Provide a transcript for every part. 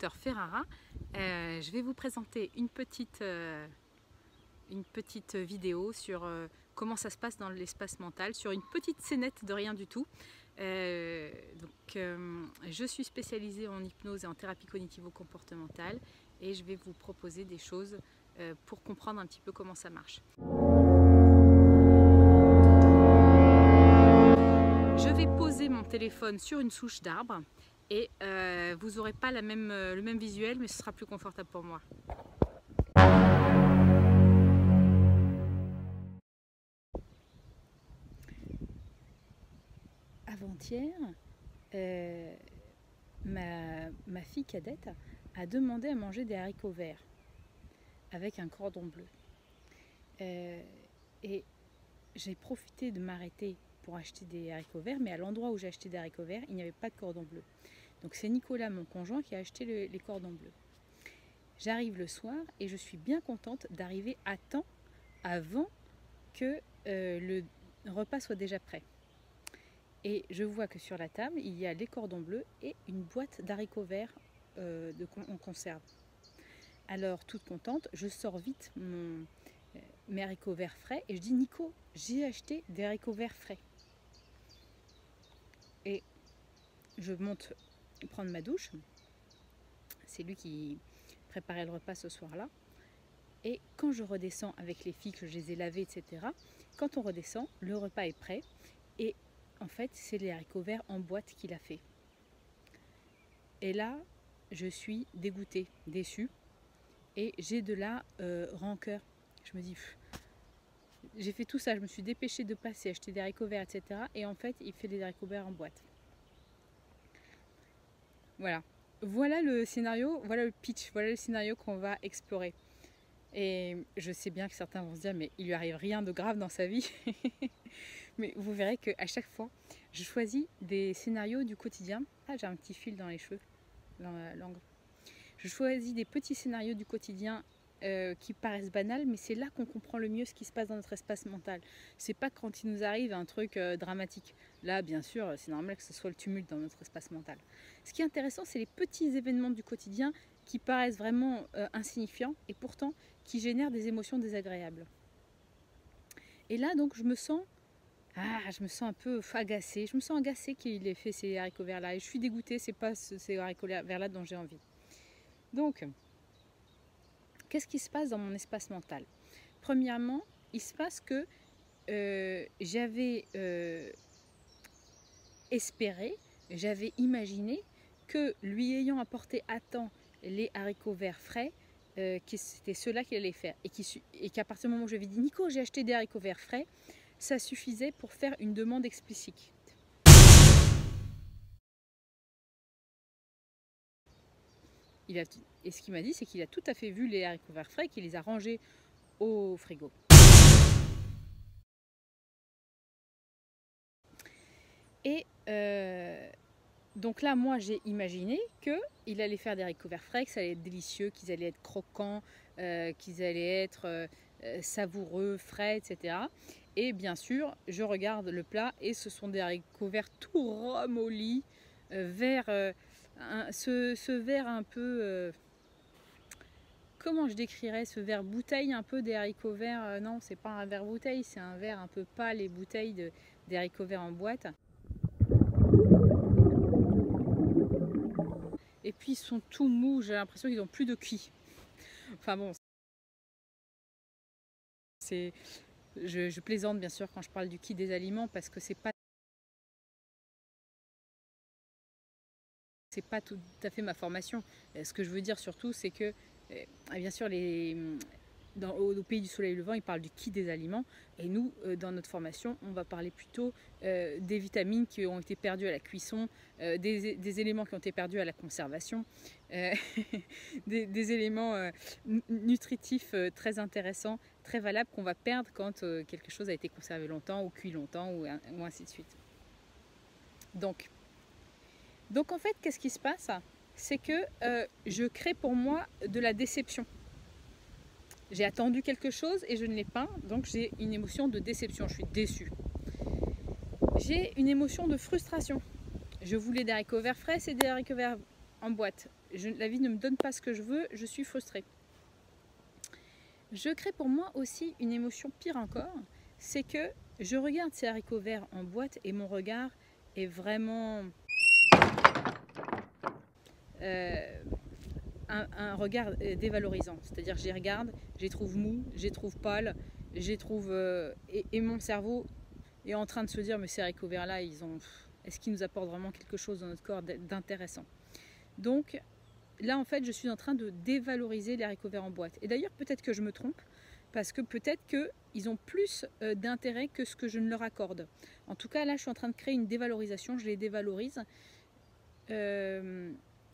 Dr Ferrara. Je vais vous présenter une petite vidéo sur comment ça se passe dans l'espace mental, sur une petite scénette de rien du tout. Je suis spécialisée en hypnose et en thérapie cognitivo-comportementale et je vais vous proposer des choses pour comprendre un petit peu comment ça marche. Je vais poser mon téléphone sur une souche d'arbre et vous n'aurez pas le même visuel, mais ce sera plus confortable pour moi. Avant-hier, ma fille cadette a demandé à manger des haricots verts avec un cordon bleu. Et j'ai profité de m'arrêter pour acheter des haricots verts, mais à l'endroit où j'ai acheté des haricots verts, il n'y avait pas de cordon bleu. Donc c'est Nicolas, mon conjoint, qui a acheté les cordons bleus. J'arrive le soir et je suis bien contente d'arriver à temps avant que le repas soit déjà prêt. Et je vois que sur la table, il y a les cordons bleus et une boîte d'haricots verts en conserve. Alors, toute contente, je sors vite mes haricots verts frais et je dis « Nico, j'ai acheté des haricots verts frais ». Et je monte prendre ma douche. C'est lui qui préparait le repas ce soir-là. Et quand je redescends avec les filles, que je les ai lavées, etc., quand on redescend, le repas est prêt. Et en fait, c'est les haricots verts en boîte qu'il a fait. Et là, je suis dégoûtée, déçue. Et j'ai de la rancœur. Je me dis, j'ai fait tout ça, je me suis dépêchée de passer, acheter des haricots verts, etc. Et en fait, il fait des haricots verts en boîte. Voilà. Voilà le scénario, voilà le pitch, voilà le scénario qu'on va explorer. Et je sais bien que certains vont se dire, mais il lui arrive rien de grave dans sa vie. Mais vous verrez qu'à chaque fois, je choisis des scénarios du quotidien. Ah, j'ai un petit fil dans les cheveux, dans la langue. Je choisis des petits scénarios du quotidien qui paraissent banals, mais c'est là qu'on comprend le mieux ce qui se passe dans notre espace mental. C'est pas quand il nous arrive un truc dramatique. Là, bien sûr, c'est normal que ce soit le tumulte dans notre espace mental. Ce qui est intéressant, c'est les petits événements du quotidien qui paraissent vraiment insignifiants et pourtant qui génèrent des émotions désagréables. Et là, donc, je me sens un peu agacée. Je me sens agacée qu'il ait fait ces haricots verts-là. Et je suis dégoûtée, c'est pas ces haricots verts-là dont j'ai envie. Donc, qu'est-ce qui se passe dans mon espace mental? Premièrement, il se passe que j'avais espéré, j'avais imaginé que lui ayant apporté à temps les haricots verts frais, c'était ceux-là qu'il allait faire. Et qu'à partir du moment où je lui avais dit « Nico, j'ai acheté des haricots verts frais », ça suffisait pour faire une demande explicite. Et ce qu'il m'a dit, c'est qu'il a tout à fait vu les haricots verts frais et qu'il les a rangés au frigo. Et donc là, moi, j'ai imaginé qu'il allait faire des haricots verts frais, que ça allait être délicieux, qu'ils allaient être croquants, qu'ils allaient être savoureux, frais, etc. Et bien sûr, je regarde le plat et ce sont des haricots verts tout ramollis, verts... ce verre un peu... comment je décrirais ce verre bouteille un peu des haricots verts? Non, c'est pas un verre bouteille, c'est un verre un peu pâle et bouteille des haricots verts en boîte. Et puis ils sont tout mous, j'ai l'impression qu'ils n'ont plus de cuit. Enfin bon, je plaisante bien sûr quand je parle du qui des aliments parce que c'est pas tout à fait ma formation. Ce que je veux dire surtout, c'est que, bien sûr, au pays du soleil levant, ils parlent du qui des aliments. Et nous, dans notre formation, on va parler plutôt des vitamines qui ont été perdues à la cuisson, des éléments qui ont été perdus à la conservation, des éléments nutritifs très intéressants, très valables qu'on va perdre quand quelque chose a été conservé longtemps ou cuit longtemps ou ainsi de suite. Donc en fait, qu'est-ce qui se passe? C'est que je crée pour moi de la déception. J'ai attendu quelque chose et je ne l'ai pas, donc j'ai une émotion de déception, je suis déçue. J'ai une émotion de frustration. Je voulais des haricots verts frais, c'est des haricots verts en boîte. la vie ne me donne pas ce que je veux, je suis frustrée. Je crée pour moi aussi une émotion pire encore, c'est que je regarde ces haricots verts en boîte et mon regard est vraiment un regard dévalorisant. C'est-à-dire je les regarde, je les trouve mous, je les trouve pâles, je les trouve, et mon cerveau est en train de se dire mais ces haricots verts là, est-ce qu'ils nous apportent vraiment quelque chose dans notre corps d'intéressant? Donc là en fait je suis en train de dévaloriser les haricots verts en boîte. Et d'ailleurs peut-être que je me trompe, parce que peut-être qu'ils ont plus d'intérêt que ce que je ne leur accorde. En tout cas là je suis en train de créer une dévalorisation, je les dévalorise.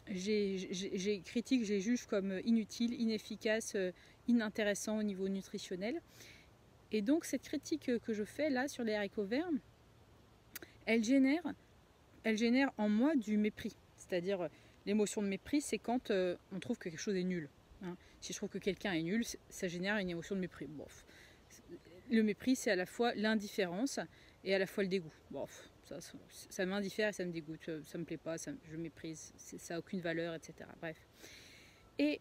J'ai critique, je les juge comme inutiles, inefficaces, inintéressants au niveau nutritionnel. Et donc cette critique que je fais là sur les haricots verts, elle génère en moi du mépris. C'est-à-dire l'émotion de mépris, c'est quand on trouve que quelque chose est nul. Hein. Si je trouve que quelqu'un est nul, ça génère une émotion de mépris. Bof. Le mépris, c'est à la fois l'indifférence et à la fois le dégoût. Bof. Ça m'indiffère et ça me dégoûte, ça me plaît pas, je méprise, ça n'a aucune valeur, etc. Bref. Et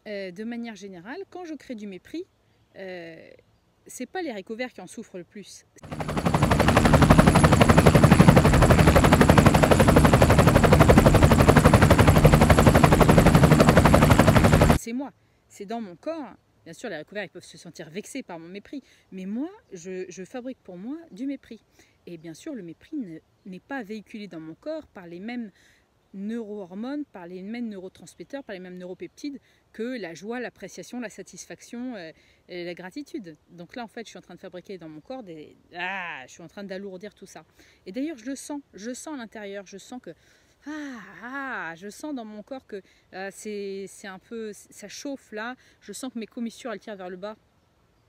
de manière générale, quand je crée du mépris, c'est pas les haricots verts qui en souffrent le plus. C'est moi, c'est dans mon corps. Bien sûr, les haricots verts, ils peuvent se sentir vexés par mon mépris, mais moi, je fabrique pour moi du mépris. Et bien sûr, le mépris n'est pas véhiculé dans mon corps par les mêmes neurohormones, par les mêmes neurotransmetteurs, par les mêmes neuropeptides que la joie, l'appréciation, la satisfaction et la gratitude. Donc là, en fait, je suis en train de fabriquer dans mon corps je suis en train d'alourdir tout ça. Et d'ailleurs, je sens à l'intérieur, je sens que je sens dans mon corps que c'est un peu, ça chauffe là, je sens que mes commissures elles tirent vers le bas.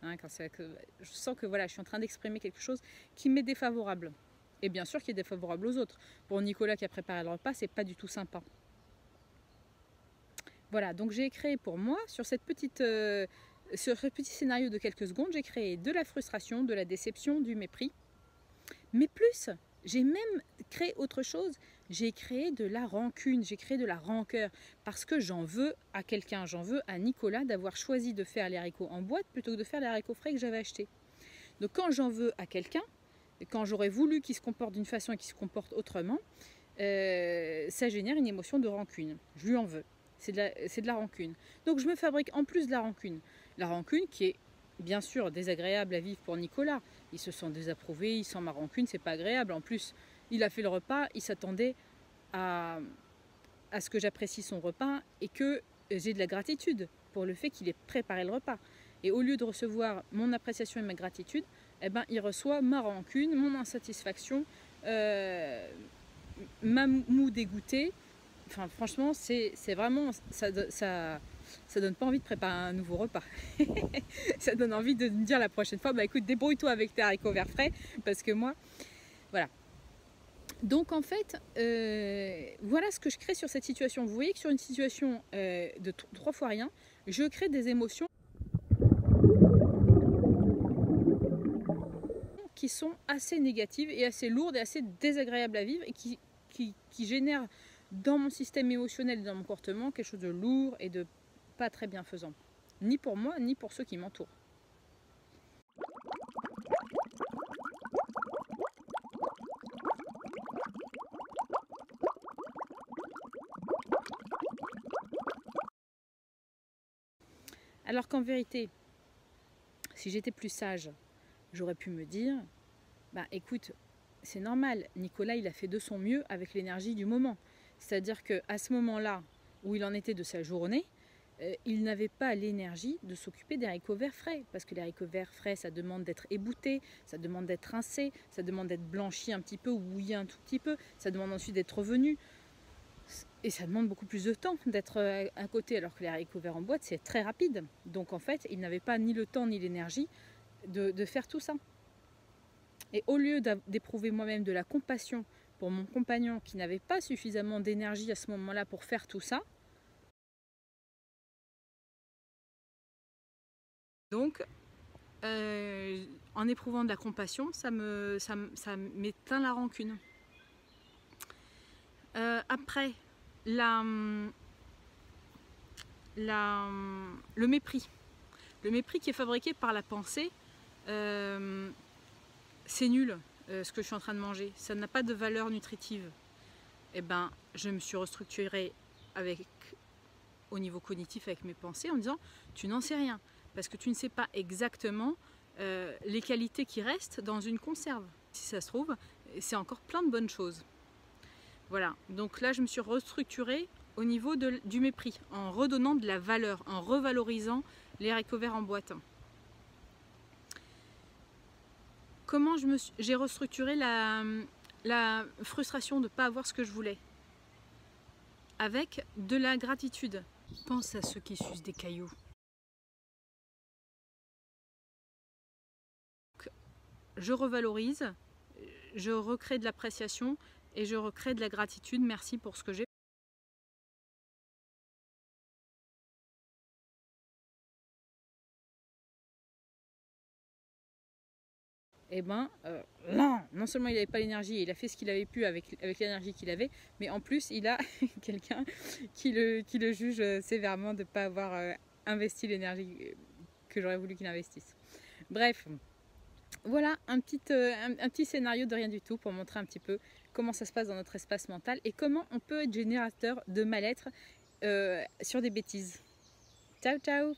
Hein, je sens que voilà, je suis en train d'exprimer quelque chose qui m'est défavorable. Et bien sûr qui est défavorable aux autres. Pour Nicolas qui a préparé le repas, c'est pas du tout sympa. Voilà, donc j'ai créé pour moi, sur ce petit scénario de quelques secondes, j'ai créé de la frustration, de la déception, du mépris. Mais plus, j'ai même créé autre chose, j'ai créé de la rancune, j'ai créé de la rancœur, parce que j'en veux à quelqu'un, j'en veux à Nicolas d'avoir choisi de faire les haricots en boîte plutôt que de faire les haricots frais que j'avais achetés. Donc quand j'en veux à quelqu'un, quand j'aurais voulu qu'il se comporte d'une façon et qu'il se comporte autrement, ça génère une émotion de rancune. Je lui en veux. C'est de la rancune. Donc je me fabrique en plus de la rancune. La rancune qui est bien sûr désagréable à vivre pour Nicolas. Il se sent désapprouvé, il sent ma rancune, c'est pas agréable. En plus, il a fait le repas, il s'attendait à ce que j'apprécie son repas et que j'ai de la gratitude pour le fait qu'il ait préparé le repas. Et au lieu de recevoir mon appréciation et ma gratitude, eh ben, il reçoit ma rancune, mon insatisfaction, ma moue dégoûtée. Enfin, franchement, c'est vraiment, ça donne pas envie de préparer un nouveau repas. Ça donne envie de me dire la prochaine fois, bah écoute, débrouille-toi avec tes haricots verts frais, parce que moi, voilà. Donc en fait, voilà ce que je crée sur cette situation. Vous voyez que sur une situation de 3 fois rien, je crée des émotions qui sont assez négatives et assez lourdes et assez désagréables à vivre et qui génèrent dans mon système émotionnel et dans mon comportement quelque chose de lourd et de pas très bienfaisant. Ni pour moi, ni pour ceux qui m'entourent. Alors qu'en vérité, si j'étais plus sage, j'aurais pu me dire, bah écoute, c'est normal, Nicolas il a fait de son mieux avec l'énergie du moment. C'est-à-dire qu'à ce moment-là, où il en était de sa journée, il n'avait pas l'énergie de s'occuper des haricots verts frais. Parce que les haricots verts frais, ça demande d'être ébouté, ça demande d'être rincé, ça demande d'être blanchi un petit peu ou bouilli un tout petit peu, ça demande ensuite d'être revenu. Et ça demande beaucoup plus de temps d'être à côté, alors que les haricots verts en boîte, c'est très rapide. Donc en fait, il n'avait pas ni le temps ni l'énergie de faire tout ça. Et au lieu d'éprouver moi-même de la compassion pour mon compagnon qui n'avait pas suffisamment d'énergie à ce moment-là pour faire tout ça, donc en éprouvant de la compassion, ça m'éteint la rancune. Après, le mépris. Le mépris qui est fabriqué par la pensée, c'est nul ce que je suis en train de manger, ça n'a pas de valeur nutritive. Et ben, je me suis restructurée au niveau cognitif avec mes pensées en disant tu n'en sais rien, parce que tu ne sais pas exactement les qualités qui restent dans une conserve. Si ça se trouve, c'est encore plein de bonnes choses. Voilà, donc là je me suis restructurée au niveau du mépris, en redonnant de la valeur, en revalorisant les haricots verts en boîte. Comment j'ai restructuré la frustration de ne pas avoir ce que je voulais? Avec de la gratitude. Pense à ceux qui sucent des cailloux. Je revalorise, je recrée de l'appréciation et je recrée de la gratitude. Merci pour ce que j'ai. Et ben non seulement il n'avait pas l'énergie, il a fait ce qu'il avait pu avec l'énergie qu'il avait, mais en plus il a quelqu'un qui le juge sévèrement de ne pas avoir investi l'énergie que j'aurais voulu qu'il investisse. Bref, voilà un petit scénario de rien du tout pour montrer un petit peu comment ça se passe dans notre espace mental et comment on peut être générateur de mal-être sur des bêtises. Ciao ciao.